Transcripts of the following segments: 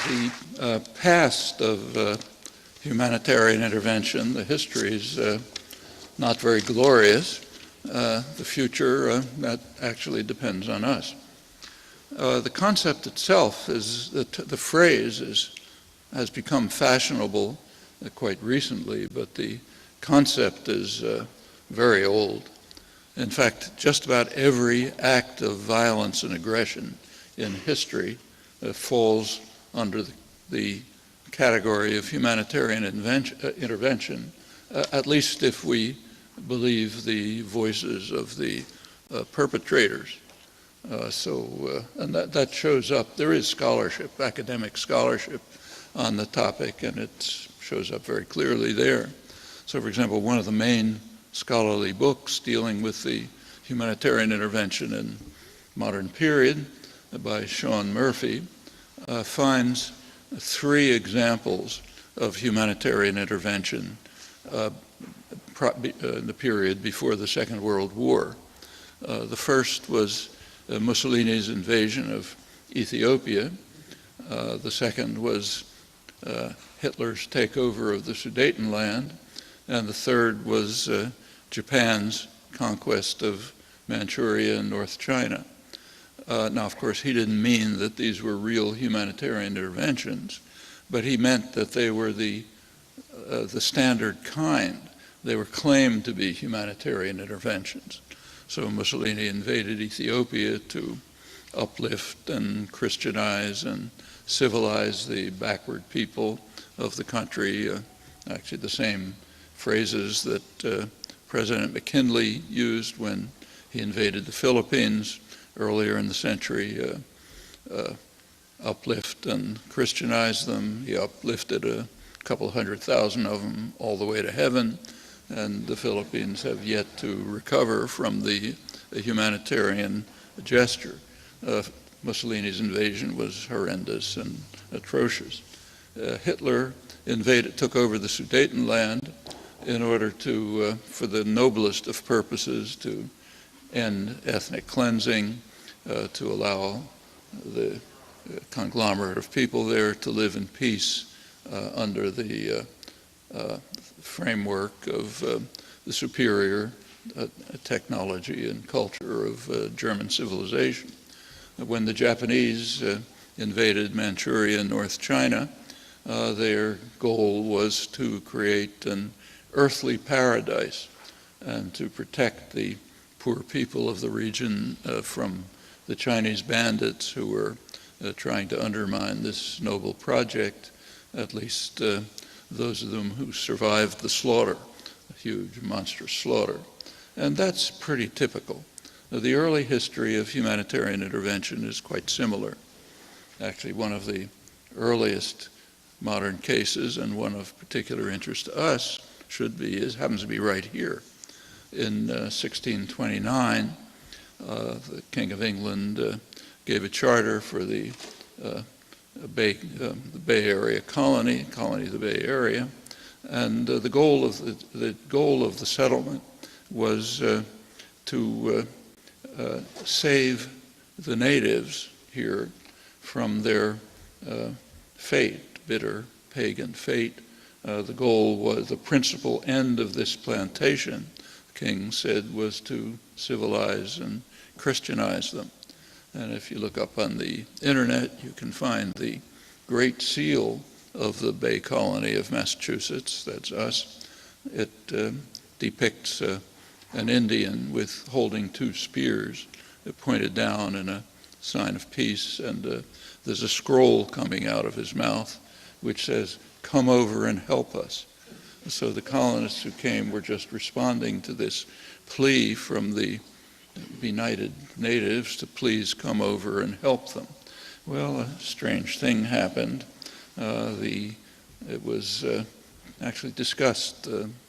The past of humanitarian intervention, the history is not very glorious. The future, that actually depends on us. The concept itself is that the phrase has become fashionable quite recently, but the concept is very old. In fact, just about every act of violence and aggression in history falls under the category of humanitarian intervention, at least if we believe the voices of the perpetrators. And that shows up. There is scholarship, academic scholarship on the topic, and it shows up very clearly there. So, for example, one of the main scholarly books dealing with the humanitarian intervention in modern period by Sean Murphy finds 3 examples of humanitarian intervention in the period before the Second World War. The first was Mussolini's invasion of Ethiopia. The second was Hitler's takeover of the Sudetenland. And the third was Japan's conquest of Manchuria and North China. Now, of course, he didn't mean that these were real humanitarian interventions, but he meant that they were the standard kind. They were claimed to be humanitarian interventions. So Mussolini invaded Ethiopia to uplift and Christianize and civilize the backward people of the country. Actually, the same phrases that President McKinley used when he invaded the Philippines earlier in the century, uplift and Christianize them. He uplifted a couple 100,000 of them all the way to heaven, and the Philippines have yet to recover from the humanitarian gesture. Mussolini's invasion was horrendous and atrocious. Hitler took over the Sudetenland in order to, for the noblest of purposes, to end ethnic cleansing, to allow the conglomerate of people there to live in peace under the framework of the superior technology and culture of German civilization. When the Japanese invaded Manchuria and North China, their goal was to create an earthly paradise and to protect the poor people of the region from the Chinese bandits who were trying to undermine this noble project, at least those of them who survived the slaughter, a huge, monstrous slaughter. And that's pretty typical. The early history of humanitarian intervention is quite similar. Actually, one of the earliest modern cases, and one of particular interest to us, happens to be right here. In 1629, the King of England gave a charter for the Bay Area colony of the Bay Area, and the goal of the settlement was to save the natives here from their fate, bitter pagan fate. The goal was, the principal end of this plantation, the king said, was to civilize and Christianize them. And if you look up on the internet, you can find the Great Seal of the Bay Colony of Massachusetts, that's us. It depicts an Indian holding 2 spears pointed down in a sign of peace, and there's a scroll coming out of his mouth which says, "Come over and help us." So the colonists who came were just responding to this plea from the benighted natives to please come over and help them. Well, a strange thing happened. It was actually discussed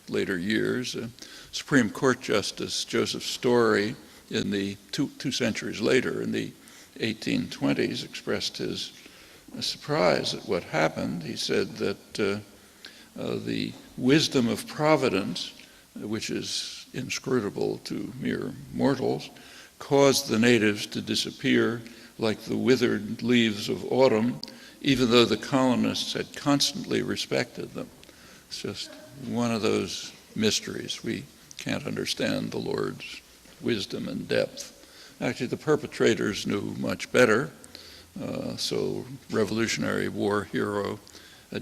later years. Supreme Court Justice Joseph Story, in the two centuries later, in the 1820s, expressed his surprise at what happened. He said that the wisdom of providence, which is inscrutable to mere mortals, caused the natives to disappear like the withered leaves of autumn even though the colonists had constantly respected them. It's just one of those mysteries. We can't understand the Lord's wisdom and depth. Actually, the perpetrators knew much better. So Revolutionary War hero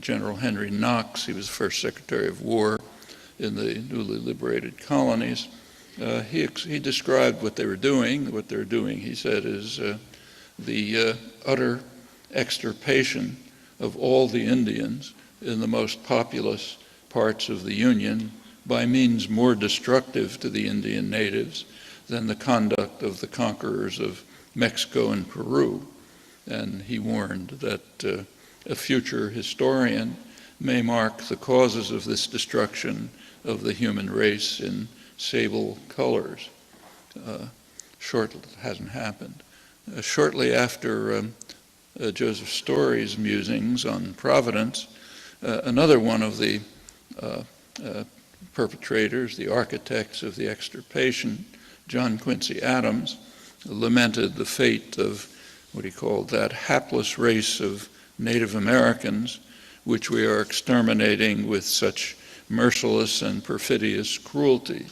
General Henry Knox, he was first Secretary of War in the newly liberated colonies. He described what they were doing. What they're doing, he said, is the utter extirpation of all the Indians in the most populous parts of the Union by means more destructive to the Indian natives than the conduct of the conquerors of Mexico and Peru. And he warned that a future historian may mark the causes of this destruction of the human race in sable colors. It hasn't happened. Shortly after Joseph Story's musings on Providence, another one of the perpetrators, the architects of the extirpation, John Quincy Adams, lamented the fate of what he called that hapless race of Native Americans, which we are exterminating with such merciless and perfidious cruelty.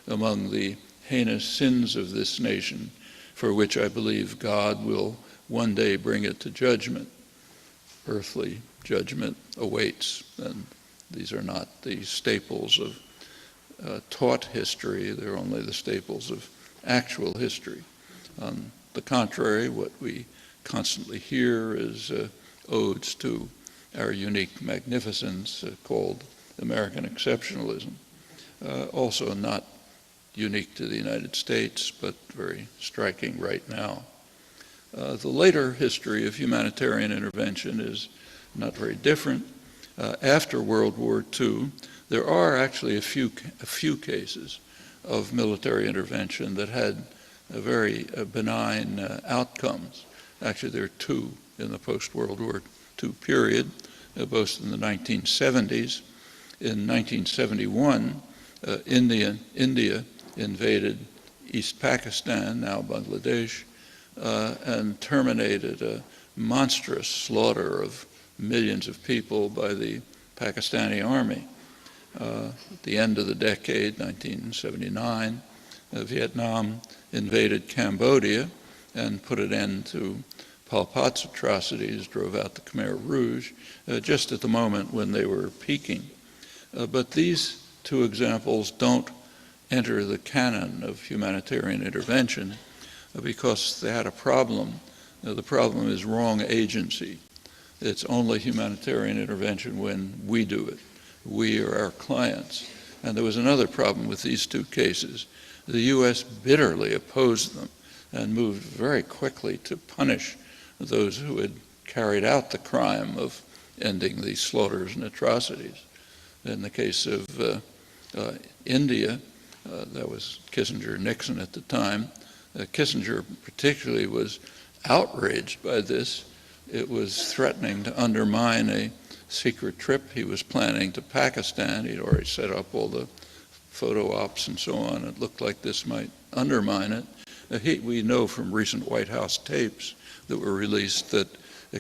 Among the heinous sins of this nation, for which I believe God will one day bring it to judgment. Earthly judgment awaits, and these are not the staples of taught history, they're only the staples of actual history. On the contrary, what we constantly hear is odes to our unique magnificence called American exceptionalism, also not unique to the United States, but very striking right now. The later history of humanitarian intervention is not very different. After World War II, there are actually a few cases of military intervention that had very benign outcomes. Actually, there are two in the post-World War II period, both in the 1970s. In 1971, India invaded East Pakistan, now Bangladesh, and terminated a monstrous slaughter of millions of people by the Pakistani army. At the end of the decade, 1979, Vietnam invaded Cambodia and put an end to Pol Pot's atrocities, drove out the Khmer Rouge, just at the moment when they were peaking. But these two examples don't enter the canon of humanitarian intervention because they had a problem. The problem is wrong agency. It's only humanitarian intervention when we do it. We are our clients. And there was another problem with these two cases. The U.S. bitterly opposed them and moved very quickly to punish those who had carried out the crime of ending these slaughters and atrocities. In the case of India, that was Kissinger, Nixon at the time. Kissinger particularly was outraged by this. It was threatening to undermine a secret trip he was planning to Pakistan. He'd already set up all the photo ops and so on. It looked like this might undermine it. We know from recent White House tapes that were released that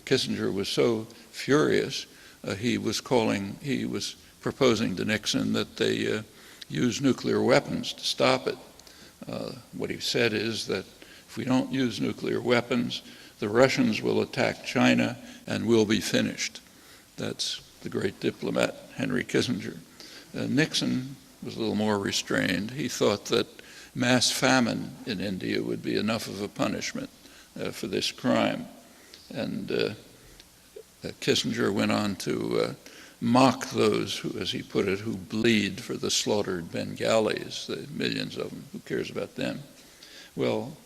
Kissinger was so furious, he was proposing to Nixon that they use nuclear weapons to stop it. What he said is that if we don't use nuclear weapons, the Russians will attack China and we'll be finished. That's the great diplomat, Henry Kissinger. Nixon was a little more restrained. He thought that mass famine in India would be enough of a punishment for this crime. And Kissinger went on to mock those who, as he put it, who bleed for the slaughtered Bengalis, the millions of them. Who cares about them? Well,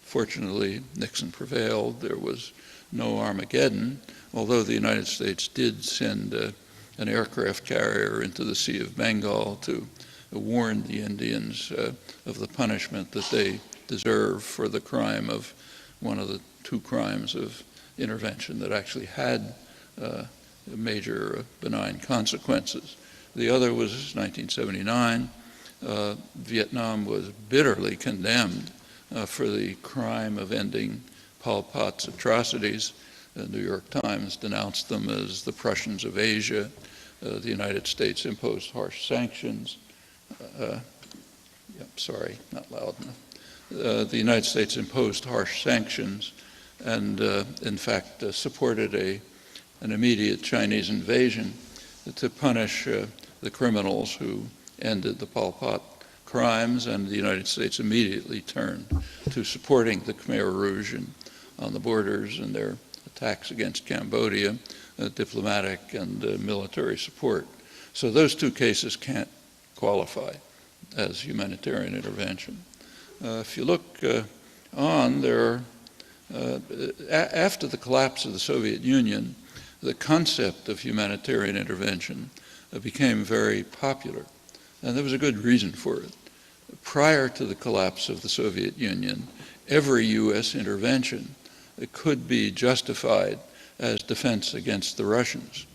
fortunately, Nixon prevailed. There was no Armageddon, although the United States did send an aircraft carrier into the Sea of Bengal to warn the Indians of the punishment that they deserve for the crime of one of the two crimes of intervention that actually had major benign consequences. The other was 1979. Vietnam was bitterly condemned for the crime of ending Pol Pot's atrocities. The New York Times denounced them as the Prussians of Asia. The United States imposed harsh sanctions. Sorry, not loud enough. The United States imposed harsh sanctions and, in fact, supported an immediate Chinese invasion to punish the criminals who ended the Pol Pot crimes, and the United States immediately turned to supporting the Khmer Rouge on the borders and their attacks against Cambodia, diplomatic and military support. So those two cases can't qualify as humanitarian intervention. If you look on, after the collapse of the Soviet Union, the concept of humanitarian intervention became very popular, and there was a good reason for it. Prior to the collapse of the Soviet Union, every U.S. intervention could be justified as defense against the Russians.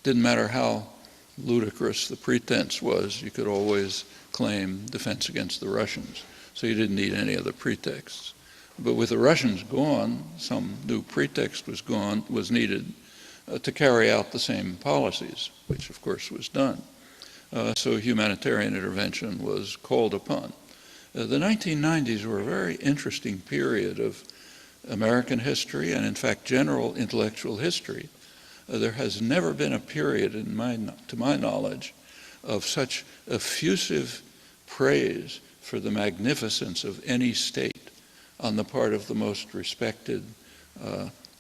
Didn't matter how ludicrous the pretense was, you could always claim defense against the Russians. So you didn't need any other pretexts. But with the Russians gone, some new pretext was needed to carry out the same policies, which of course was done. So humanitarian intervention was called upon. The 1990s were a very interesting period of American history and, in fact, general intellectual history. There has never been a period, to my knowledge, of such effusive praise for the magnificence of any state on the part of the most respected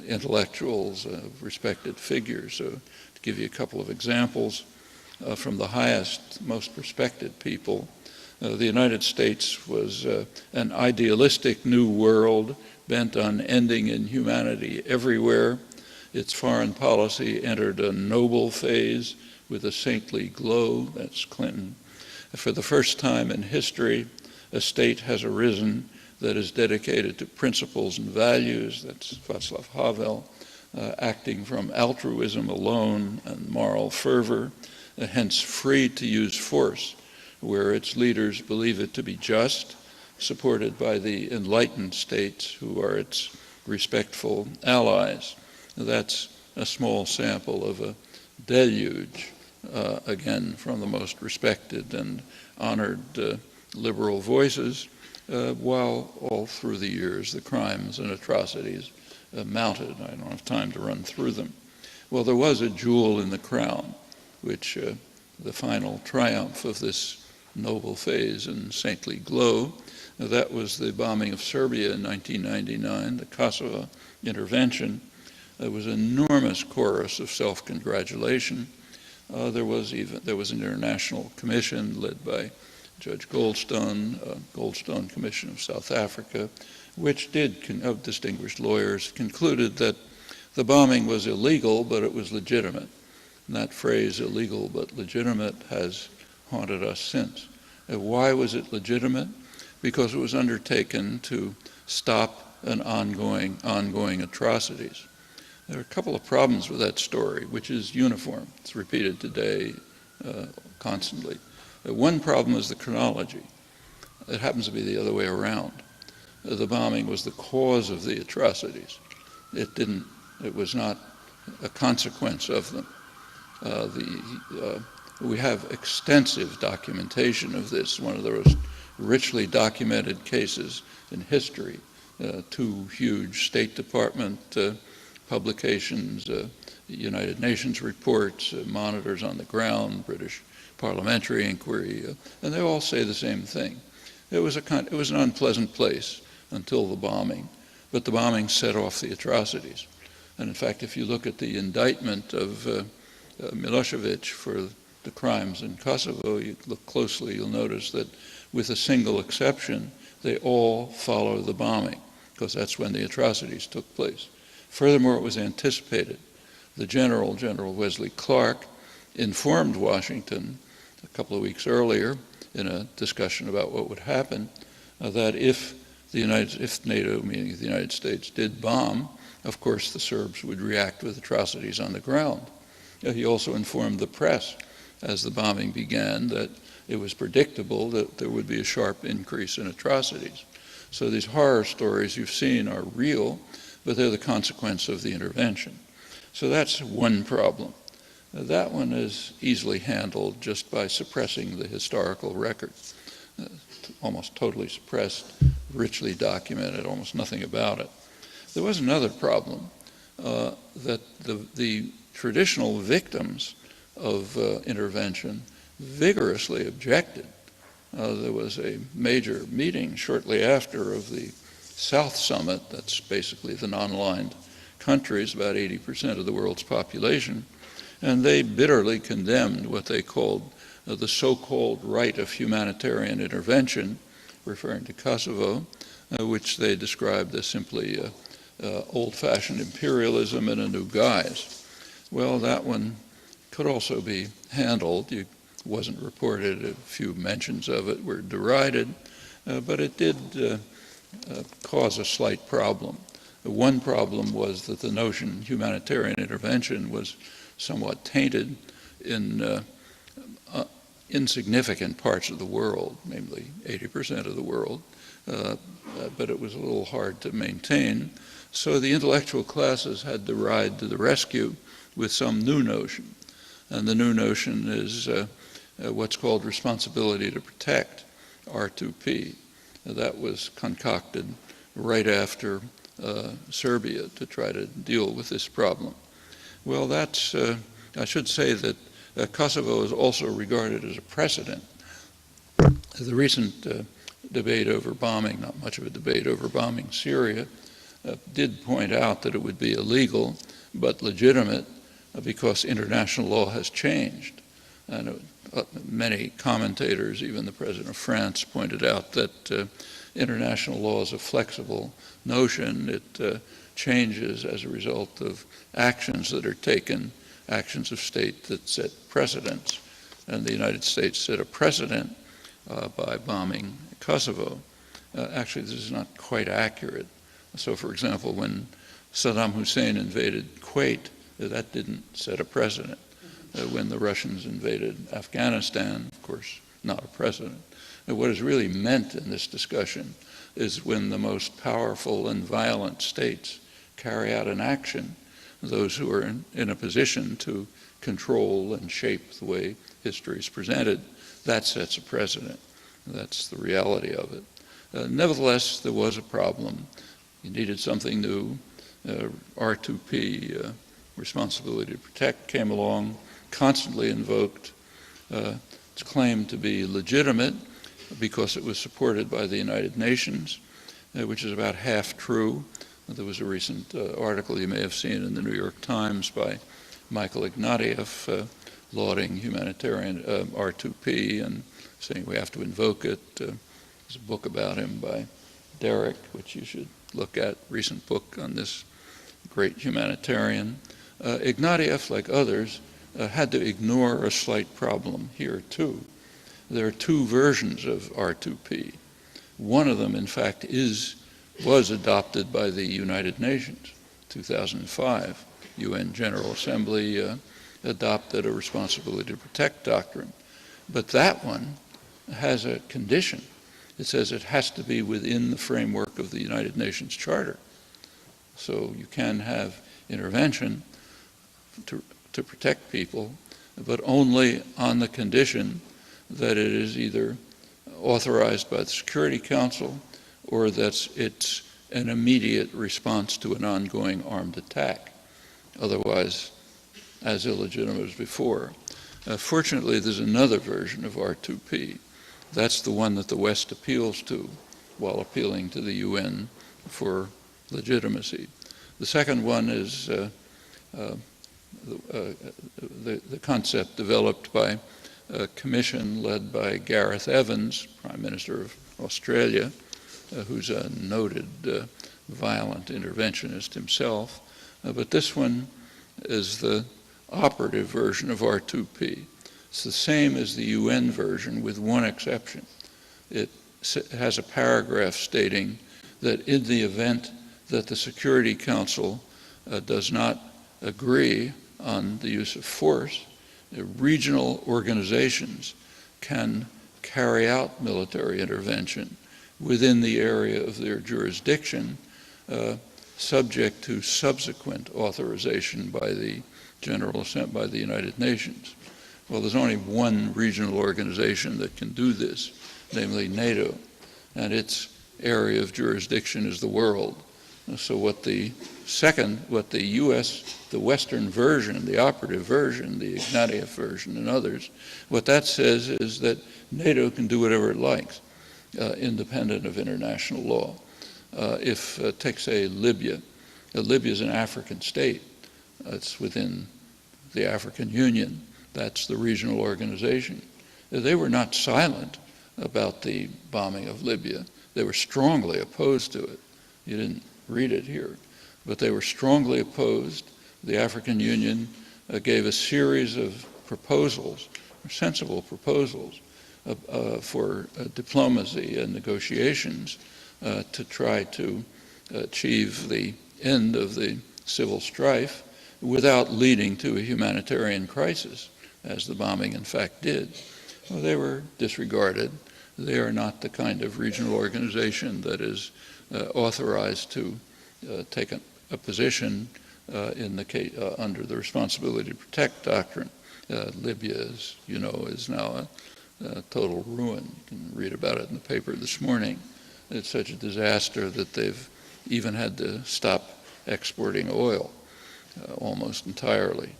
intellectuals, respected figures. So to give you a couple of examples, from the highest, most respected people, the United States was an idealistic new world bent on ending inhumanity everywhere. Its foreign policy entered a noble phase with a saintly glow. That's Clinton. For the first time in history, a state has arisen that is dedicated to principles and values. That's Václav Havel, acting from altruism alone and moral fervor, hence free to use force where its leaders believe it to be just, supported by the enlightened states who are its respectful allies. That's a small sample of a deluge, again, from the most respected and honored liberal voices, while all through the years the crimes and atrocities mounted. I don't have time to run through them. Well, there was a jewel in the crown, which the final triumph of this noble phase and saintly glow, that was the bombing of Serbia in 1999, the Kosovo intervention. There was an enormous chorus of self-congratulation. There was an international commission led by Judge Goldstone, Goldstone Commission of South Africa, which of distinguished lawyers, concluded that the bombing was illegal, but it was legitimate. And that phrase, illegal but legitimate, has haunted us since. And why was it legitimate? Because it was undertaken to stop an ongoing atrocities. There are a couple of problems with that story, which is uniform. It's repeated today constantly. One problem is the chronology. It happens to be the other way around. The bombing was the cause of the atrocities. It was not a consequence of them. We have extensive documentation of this, one of the most richly documented cases in history. Two huge State Department publications, United Nations reports, monitors on the ground, British parliamentary inquiry, and they all say the same thing. It was an unpleasant place until the bombing, but the bombing set off the atrocities. And in fact, if you look at the indictment of Milosevic for the crimes in Kosovo, you look closely, you'll notice that with a single exception, they all follow the bombing, because that's when the atrocities took place. Furthermore, it was anticipated. The General Wesley Clark, informed Washington a couple of weeks earlier in a discussion about what would happen, that if NATO, meaning the United States, did bomb, of course the Serbs would react with atrocities on the ground. He also informed the press as the bombing began that it was predictable that there would be a sharp increase in atrocities. So these horror stories you've seen are real. but they're the consequence of the intervention. So that's one problem. That one is easily handled just by suppressing the historical record. Almost totally suppressed, richly documented, almost nothing about it. There was another problem, that the traditional victims of intervention vigorously objected. There was a major meeting shortly after of the South Summit, that's basically the non-aligned countries, about 80% of the world's population, and they bitterly condemned what they called the so-called right of humanitarian intervention, referring to Kosovo, which they described as simply old-fashioned imperialism in a new guise. Well, that one could also be handled. It wasn't reported. A few mentions of it were derided, but it did cause a slight problem. One problem was that the notion humanitarian intervention was somewhat tainted in insignificant parts of the world, namely 80% of the world, but it was a little hard to maintain. So the intellectual classes had to ride to the rescue with some new notion. And the new notion is what's called responsibility to protect, R2P. That was concocted right after Serbia to try to deal with this problem. Well, that's, I should say that Kosovo is also regarded as a precedent. The recent debate over bombing, not much of a debate over bombing Syria, did point out that it would be illegal but legitimate because international law has changed. And many commentators, even the President of France, pointed out that international law is a flexible notion. It changes as a result of actions that are taken, actions of state that set precedents. And the United States set a precedent by bombing Kosovo. Actually, this is not quite accurate. So, for example, when Saddam Hussein invaded Kuwait, that didn't set a precedent. When the Russians invaded Afghanistan, of course, not a precedent. What is really meant in this discussion is when the most powerful and violent states carry out an action, those who are in a position to control and shape the way history is presented, that sets a precedent. That's the reality of it. Nevertheless, there was a problem. You needed something new. R2P, responsibility to protect, came along, constantly invoked. It's claimed to be legitimate because it was supported by the United Nations, which is about half true. There was a recent article you may have seen in the New York Times by Michael Ignatieff lauding humanitarian R2P and saying we have to invoke it. There's a book about him by Derek, which you should look at, recent book on this great humanitarian. Ignatieff, like others, had to ignore a slight problem here too. There are two versions of R2P. One of them, in fact, was adopted by the United Nations, 2005. UN General Assembly adopted a responsibility to protect doctrine. But that one has a condition. It says it has to be within the framework of the United Nations Charter. So you can have intervention to protect people, but only on the condition that it is either authorized by the Security Council or that it's an immediate response to an ongoing armed attack. Otherwise, as illegitimate as before. Fortunately, there's another version of R2P. That's the one that the West appeals to while appealing to the UN for legitimacy. The second one is the concept developed by a commission led by Gareth Evans, Prime Minister of Australia, who's a noted violent interventionist himself. But this one is the operative version of R2P. It's the same as the UN version with one exception. It has a paragraph stating that in the event that the Security Council does not agree on the use of force, regional organizations can carry out military intervention within the area of their jurisdiction subject to subsequent authorization by the General Assembly, by the United Nations. Well, there's only one regional organization that can do this, namely NATO, and its area of jurisdiction is the world. So what the Western version, the operative version, the Ignatieff version and others, what that says is that NATO can do whatever it likes, independent of international law. Take, say, Libya. Libya is an African state. It's within the African Union. That's the regional organization. They were not silent about the bombing of Libya. They were strongly opposed to it. You didn't read it here, but they were strongly opposed. The African Union gave a series of proposals, sensible proposals, for diplomacy and negotiations to try to achieve the end of the civil strife without leading to a humanitarian crisis, as the bombing in fact did. Well, they were disregarded. They are not the kind of regional organization that is authorized to take a position in the case, under the responsibility to protect doctrine. Libya, as you know, is now a total ruin. You can read about it in the paper this morning. It's such a disaster that they've even had to stop exporting oil almost entirely.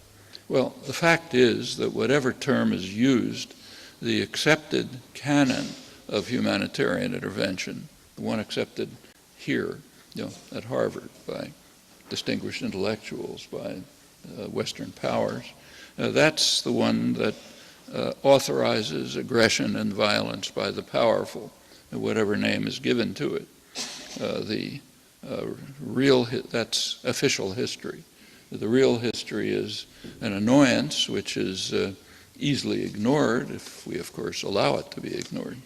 Well, the fact is that whatever term is used, the accepted canon of humanitarian intervention, the one accepted here, at Harvard by distinguished intellectuals, by Western powers, that's the one that authorizes aggression and violence by the powerful, whatever name is given to it. That's official history. The real history is an annoyance which is easily ignored if we, of course, allow it to be ignored.